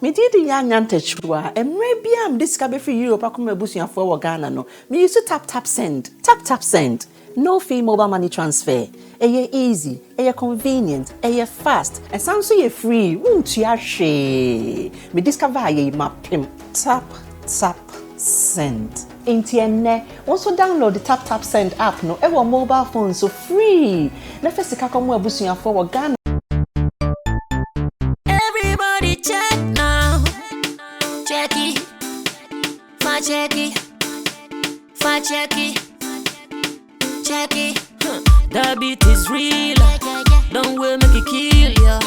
Me did young antechua, and maybe I'm discovered for you, Pacuma Busia for Ghana. No, me used to tap send, tap send. No fee mobile money transfer. Aye easy, aye convenient, aye fast, and sounds so ye free. Won't ya she? Me discover ye map him. Tap send. Intienne, also download the tap send app. No, ever mobile phone so free. Let us see Kakamwa Busia for Ghana. Check it. The beat is real. Don't wait, make it kill ya.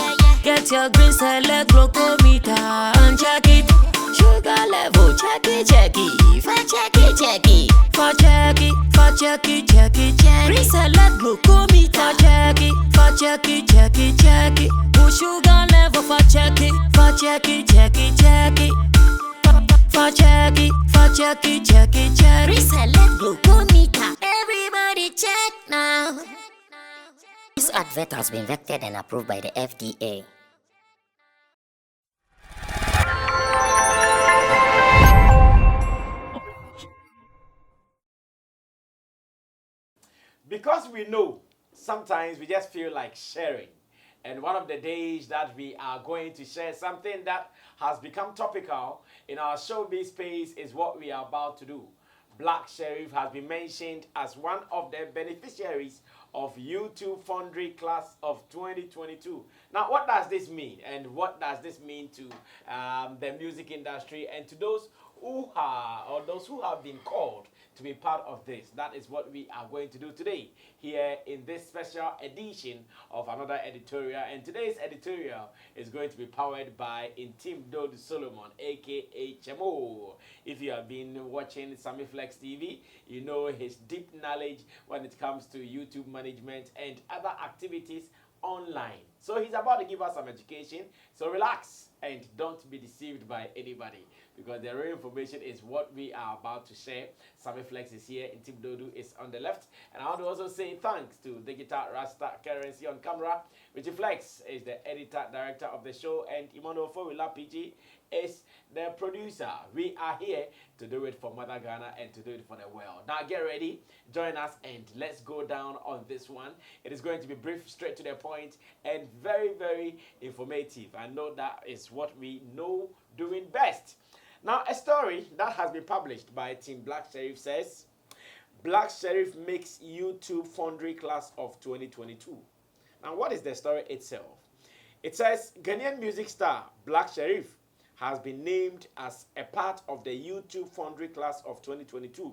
Get your green select glucometer and check it. Sugar level, check it. Check it. Green select glucometer. Check it. Push sugar level for check it. Check it. Reselect glucometer. Everybody check now. This advert has been vetted and approved by the FDA. Because we know sometimes we just feel like sharing. And one of the days that we are going to share something that has become topical in our showbiz space is what we are about to do. Black Sherrif has been mentioned as one of the beneficiaries of YouTube Foundry class of 2022. Now, what does this mean? And what does this mean to the music industry and to those who are, or those who have been called to be part of this? That is what we are going to do today here in this special edition of another editorial. And today's editorial is going to be powered by Intim Dode Solomon, aka Chemo. If you have been watching Sammy Flex TV, you know his deep knowledge when it comes to YouTube management and other activities online. So he's about to give us some education. So relax and don't be deceived by anybody, because the real information is what we are about to share. Sammy Flex is here, Intim Dodu is on the left. And I want to also say thanks to Digital Rasta Currency on camera. Richie Flex is the editor, director of the show, and Imono Fowila PG is the producer. We are here to do it for Mother Ghana and to do it for the world. Now get ready, join us, and let's go down on this one. It is going to be brief, straight to the point, and very, very informative. I know that is what we know doing best. Now, a story that has been published by Team Black Sherrif says, Black Sherrif makes YouTube Foundry class of 2022. Now, what is the story itself? It says, Ghanaian music star Black Sherrif has been named as a part of the YouTube Foundry class of 2022.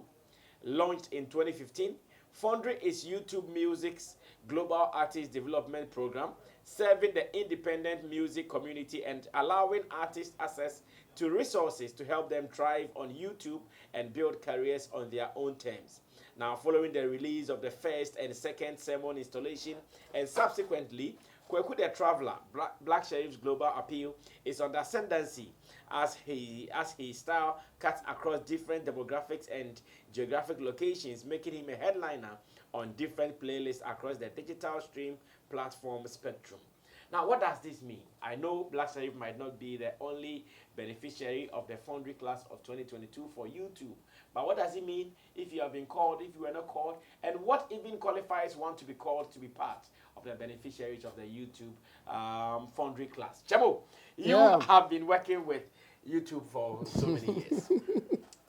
Launched in 2015, Foundry is YouTube Music's global artist development program, serving the independent music community and allowing artists access to resources to help them thrive on YouTube and build careers on their own terms. Now, following the release of the first and second sermon installation and subsequently Kweku the Traveler, Black Sherrif's global appeal is on the ascendancy as his style cuts across different demographics and geographic locations, making him a headliner on different playlists across the digital stream platform spectrum. Now, what does this mean? I know Black Sherrif might not be the only beneficiary of the Foundry class of 2022 for YouTube, but what does it mean if you have been called, if you were not called, and what even qualifies one to be called to be part of the beneficiaries of the YouTube Foundry class? Chemo, you have been working with YouTube for so many years.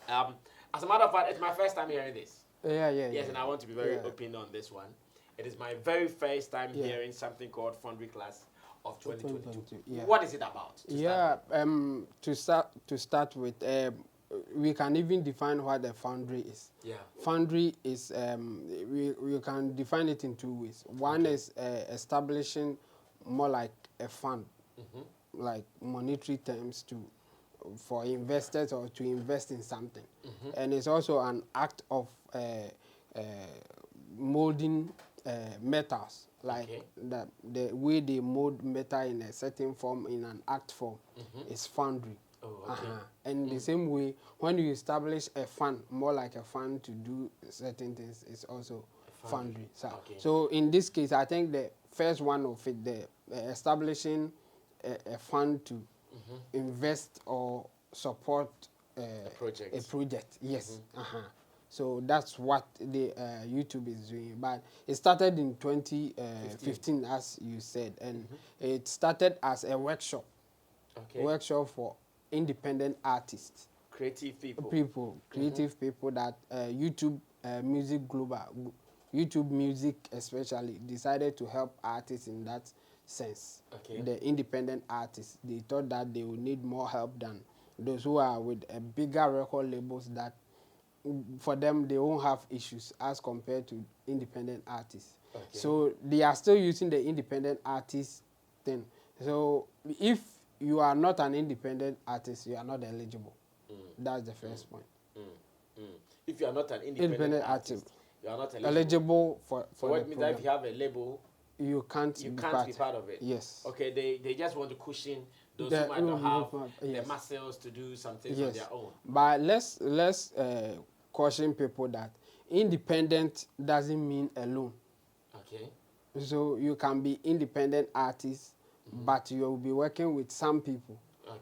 As a matter of fact, it's my first time hearing this. Yes, and I want to be very open on this one. It is my very first time hearing something called Foundry class of 2022. What is it about? To start with, we can even define what the Foundry is. Foundry is, we can define it in two ways. One is establishing more like a fund, like monetary terms for investors or to invest in something. And it's also an act of molding metals, like the way they mold metal in a certain form, in an act form, is Foundry. And the same way, when you establish a fund, more like a fund to do certain things, is also Foundry. So in this case, I think the first one of it, the establishing a fund to invest or support a project. Yes. So that's what the YouTube is doing. But it started in 2015, as you said, and it started as a workshop. Workshop for independent artists. Creative people. Creative people that YouTube Music Global, YouTube Music especially, decided to help artists in that sense. The independent artists, they thought that they would need more help than those who are with a bigger record labels that for them they won't have issues as compared to independent artists. So they are still using the independent artist thing. So if you are not an independent artist, you are not eligible. That's the first point. If you are not an independent artist, you are not eligible for so what means that if you have a label, you can't be part of it. Yes. Okay, they just want to cushion those who might not have the muscles to do something on their own. But let's caution people that independent doesn't mean alone. So you can be independent artist, but you will be working with some people.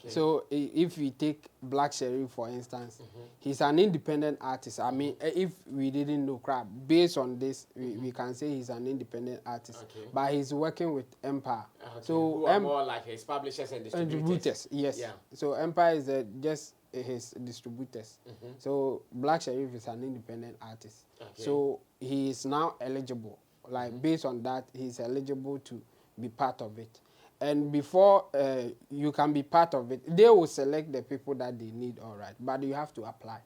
So if we take Black Sherrif, for instance, he's an independent artist. I mean, if we didn't know crap, based on this, we can say he's an independent artist. But he's working with Empire. So who are more like his publishers and distributors. Yes. Yeah. So Empire is just his distributors. So Black Sherrif is an independent artist. So he is now eligible. Like based on that, he's eligible to be part of it. And before you can be part of it, they will select the people that they need, all right. But you have to apply.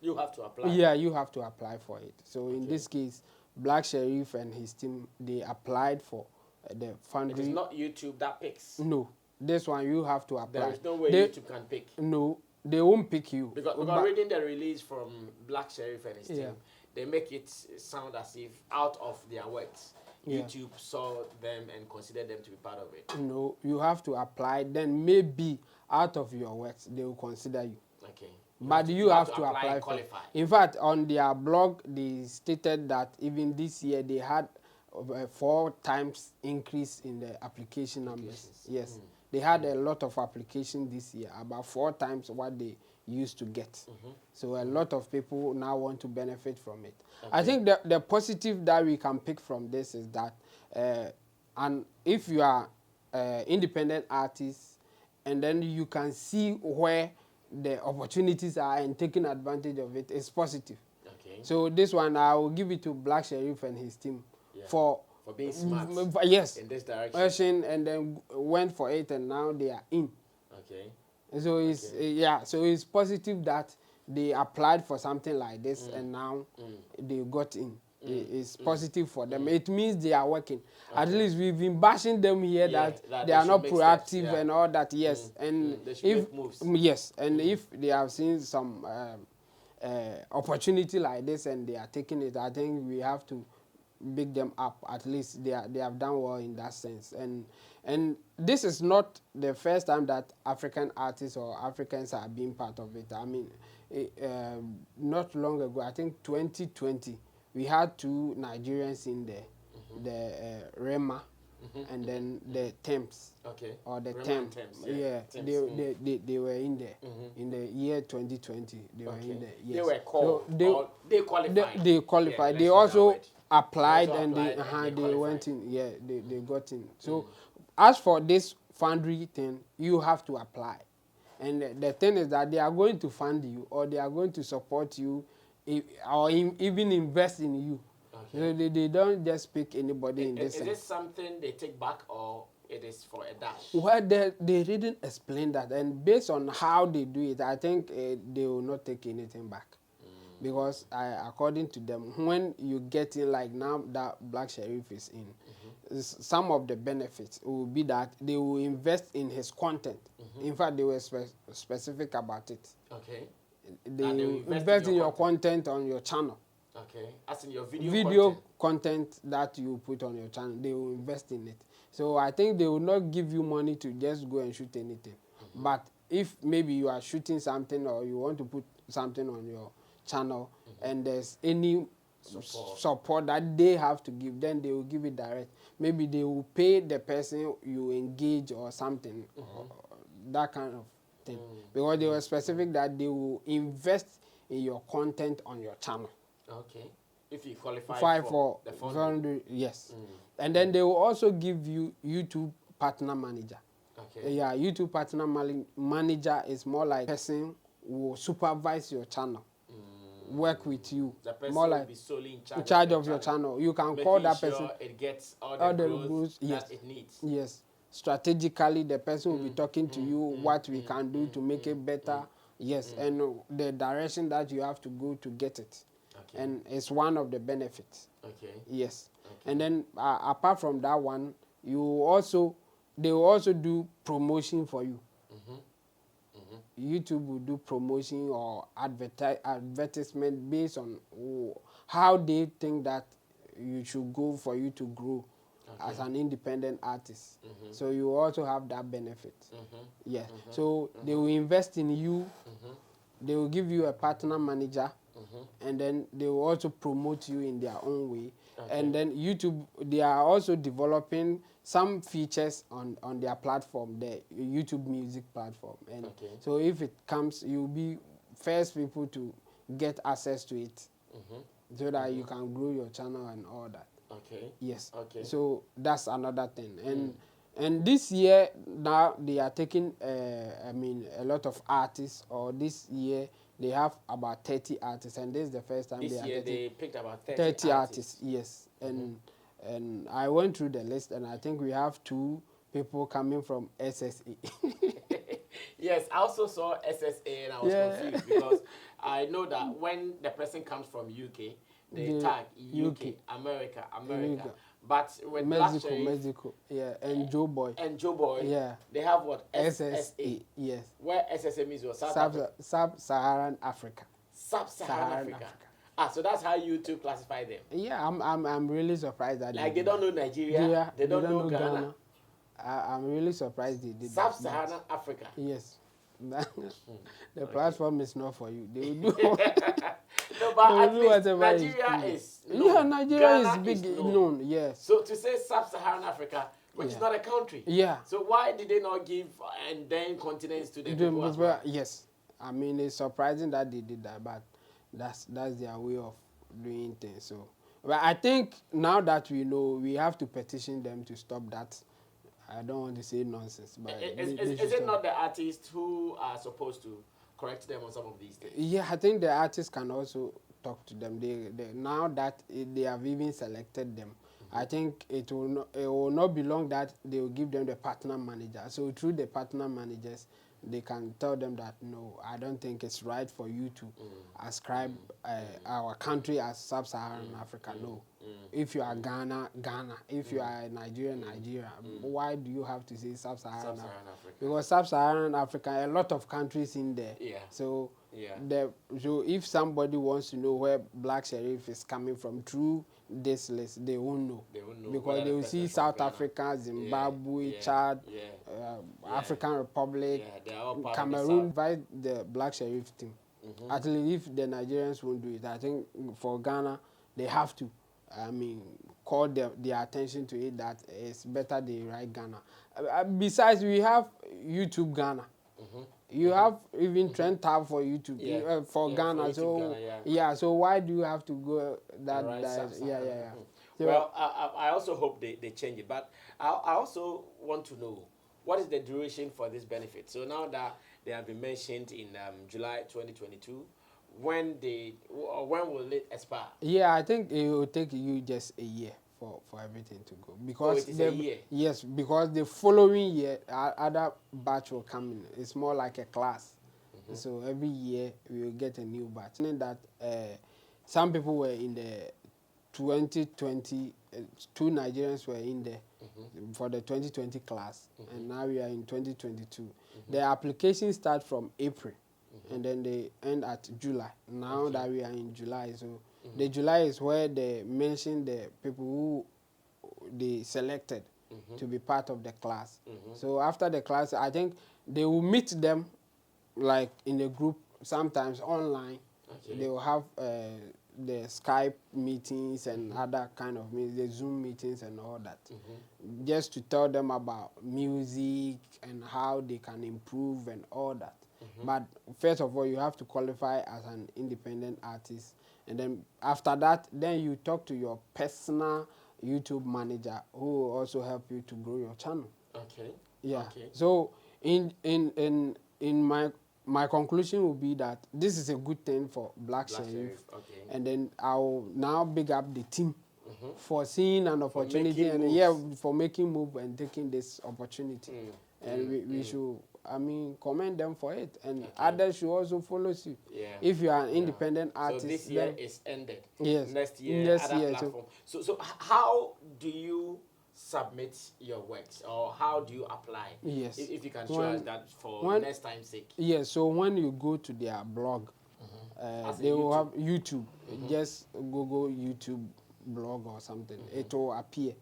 You have to apply? Yeah, you have to apply for it. So in this case, Black Sherrif and his team, they applied for the Foundry. It is not YouTube that picks? No. This one, you have to apply. There is no way YouTube can pick? No, they won't pick you. Because reading the release from Black Sherrif and his team, they make it sound as if out of their works, YouTube saw them and considered them to be part of it. No, you have to apply. Then maybe out of your works, they will consider you. But you have to apply for it. In fact, on their blog, they stated that even this year, they had 4 times increase in the application numbers. Yes. They had a lot of applications this year, about 4 times what they used to get. So a lot of people now want to benefit from it. I think the positive that we can pick from this is that and if you are independent artist and then you can see where the opportunities are and taking advantage of it, is positive. So this one, I will give it to Black Sherrif and his team for being smart in this direction. And then went for it, and now they are in. So it's so it's positive that they applied for something like this and now they got in. It's positive for them. It means they are working. At least we've been bashing them here that they are not proactive and all that. Yes, and they should make moves. Yes, and if they have seen some opportunity like this and they are taking it, I think we have to big them up. At least they have done well in that sense. And this is not the first time that African artists or Africans are being part of it. I mean, not long ago, I think 2020, we had 2 Nigerians in there, the Rema and then the Thames, or the Thames. Yeah, they were in there in the year 2020. They were in there. Yes. They were called. So they qualified. They qualified. Yeah, they also applied and they went in. Yeah, they got in. So as for this Foundry thing, you have to apply. And the thing is that they are going to fund you, or they are going to support you, or even invest in you. So they don't just pick anybody in this sense. Is this something they take back, or it is for a dash? Well, they didn't explain that. And based on how they do it, I think they will not take anything back. Because according to them, when you get in, like now that Black Sherrif is in, some of the benefits will be that they will invest in his content. In fact, they were specific about it. They will invest in your content on your channel. As in your video content that you put on your channel, they will invest in it. So I think they will not give you money to just go and shoot anything. But if maybe you are shooting something or you want to put something on your channel and there's any support that they have to give, then they will give it direct. Maybe they will pay the person you engage or something. that kind of thing. Because they were specific that they will invest in your content on your channel. Okay. If you qualify for the Foundry. Yes. And then they will also give you YouTube Partner Manager. Okay. Yeah, YouTube Partner Manager is more like person who will supervise your channel, work with you. The person more will like be solely in charge of your channel. You can call that sure person. It gets all the growth yes. that it needs. Yes. Strategically, the person will be talking to you what we can do to make it better. Yes, and the direction that you have to go to get it. Okay. And it's one of the benefits. Okay. Yes. Okay. And then apart from that one, they will also do promotion for you. YouTube will do promotion or advertisement based on how they think that you should go for you to grow as an independent artist. So you also have that benefit. Yeah. So they will invest in you. They will give you a partner manager. And then they will also promote you in their own way. And then YouTube, they are also developing some features on their platform, the YouTube Music platform. And so if it comes, you'll be first people to get access to it, so that you can grow your channel and all that. Okay. Yes. Okay. So that's another thing. And this year now they are taking, I mean, a lot of artists. Or this year they have about 30 artists, and this is the first time they picked about 30 artists. Yes. And I went through the list, and I think we have 2 people coming from SSA. Yes, I also saw SSA, and I was confused because I know that when the person comes from UK, they tag UK, America. But with Mexico, yeah, and Joe Boy. Yeah. They have what? SSA, yes. Where SSA means what? Sub-Saharan Africa. Sub-Saharan Africa. Ah, so that's how YouTube classify them. Yeah, I'm really surprised that they don't know Nigeria. They don't know Ghana. I'm really surprised they did. Sub-Saharan Africa. Yes. The platform is not for you. They will do. No, but at least Nigeria is known. Yeah, Nigeria Ghana is big known. Yes. So to say Sub-Saharan Africa, which is not a country. Yeah. So why did they not give and then continents to the people as well? Yes. I mean, it's surprising that they did that, but that's their way of doing things. So, but I think now that we know, we have to petition them to stop that. I don't want to say nonsense, but is it not the artists who are supposed to correct them on some of these things? Yeah, I think the artists can also talk to them. They now that they have even selected them, I think it will not be long that they will give them the partner manager. So through the partner managers, they can tell them that, no, I don't think it's right for you to ascribe our country as Sub-Saharan Africa. No. If you are Ghana, Ghana. If you are Nigeria, Nigeria. Why do you have to say Sub-Saharan Africa? Because Sub-Saharan Africa, a lot of countries in there. Yeah. So, so if somebody wants to know where Black Sherrif is coming from through this list, they won't know. Because they will see South Africa, Zimbabwe, Chad, African Republic, Cameroon. Invite the Black Sherrif team. At least if the Nigerians won't do it, I think for Ghana, they have to. I mean, call their attention to it that it's better they write Ghana. Besides, we have YouTube Ghana. You have even Trend tab for YouTube for Ghana. So Ghana, so why do you have to go that? Well, I also hope they change it, but I also want to know what is the duration for this benefit. So now that they have been mentioned in July 2022. When will it expire? Yeah, I think it will take you just a year for everything to go. Because it is a year? Yes, because the following year, other batch will come in. It's more like a class. So every year, we will get a new batch. Meaning that some people were in the 2020, 2 Nigerians were in there for the 2020 class. And now we are in 2022. The application starts from April. And then they end at July. Now that we are in July, so the July is where they mention the people who they selected to be part of the class. So after the class, I think they will meet them like in a group, sometimes online. They will have the Skype meetings and other kind of meetings, the Zoom meetings and all that, just to tell them about music and how they can improve and all that. But first of all, you have to qualify as an independent artist, and then after that, then you talk to your personal YouTube manager who will also help you to grow your channel. Okay. Yeah. Okay. So in my conclusion will be that this is a good thing for Black Sherrif. Okay. And then I'll now big up the team for seeing an opportunity making and moves. for making move and taking this opportunity. And we should, I mean, commend them for it, and others should also follow suit. Yeah. If you are an independent artist, so this year is ended. Yes. Next year, Next other year, platform. So how do you submit your works, or how do you apply? Yes. If you can show us that for next time's sake. Yes. So when you go to their blog, they will have YouTube. Just Google YouTube blog or something. It will appear.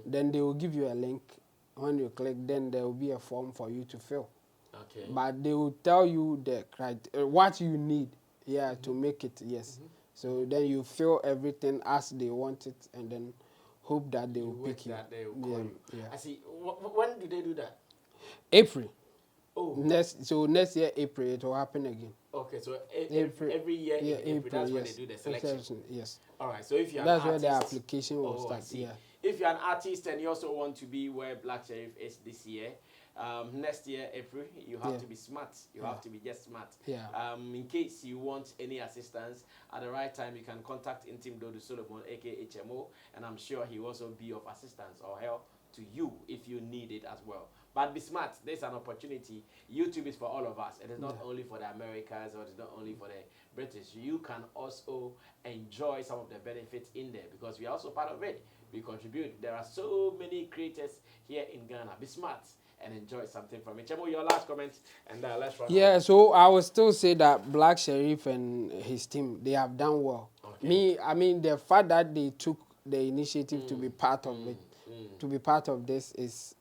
Then they will give you a link. When you click, then there will be a form for you to fill. Okay. But they will tell you the what you need, to make it. Yes. So then you fill everything as they want it, and then hope that they will pick you. That they will call you. Yeah. I see. When do they do that? April. Oh. Next year April it will happen again. Okay, so April. every year in April, that's when they yes. do the selection. Yes. All right, so if you're That's an artist, where the application will I start. see. Yeah. If you're an artist and you also want to be where Black Sherrif is this year, next year April, you have to be smart. You have to be just smart. Yeah. In case you want any assistance at the right time, you can contact Intim Dodu Solomon, aka HMO, and I'm sure he will also be of assistance or help to you if you need it as well. But be smart. There's an opportunity. YouTube is for all of us. It is not only for the Americans, or it's not only for the British. You can also enjoy some of the benefits in there, because we are also part of it. We contribute. There are so many creators here in Ghana. Be smart and enjoy something from it. Chemo, your last comment, and let's run. Yeah, so I will still say that Black Sherrif and his team, they have done well. Okay. I mean, the fact that they took the initiative to be part of it, to be part of this is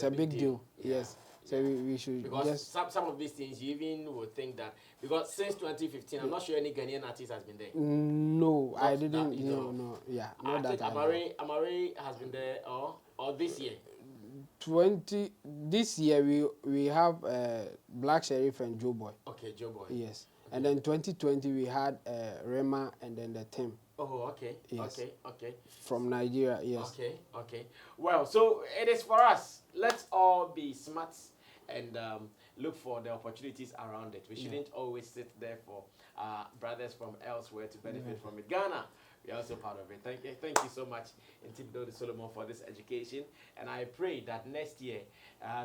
a big deal. Yeah. Yes. So we should because just some of these things you even would think that, because since 2015, I'm not sure any Ghanaian artist has been there. no, I Not didn't. that you know of. No, yeah, I not think that. I know. Amari has been there, or this year. This year we have Black Sherrif and Joe Boy. Okay, Joe Boy. Yes, and then 2020 we had Rema and then the Tim. Oh, okay. Yes. Okay. From Nigeria. Yes. Okay. Well, so it is for us. Let's all be smart and look for the opportunities around it. We shouldn't always sit there for brothers from elsewhere to benefit from it. Ghana, we are also part of it. Thank you so much, Intim Solomon, for this education. And I pray that next year,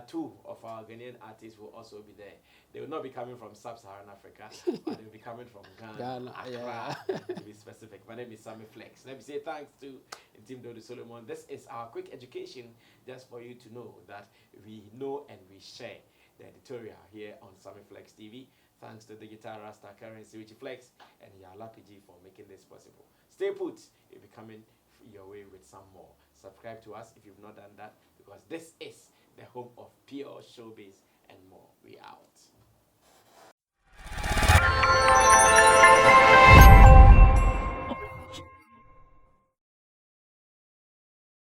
2 of our Ghanaian artists will also be there. They will not be coming from Sub-Saharan Africa, but they will be coming from Ghana, Accra, to be specific. My name is Sammy Flex. Let me say thanks to Intim Solomon. This is our quick education, just for you to know that we know and we share the editorial here on Sammy Flex TV. Thanks to Digital Rasta Currency, Richie Flex, and Yala PG for making this possible. Stay put. We'll be coming your way with some more. Subscribe to us if you've not done that, because this is the home of pure showbiz and more.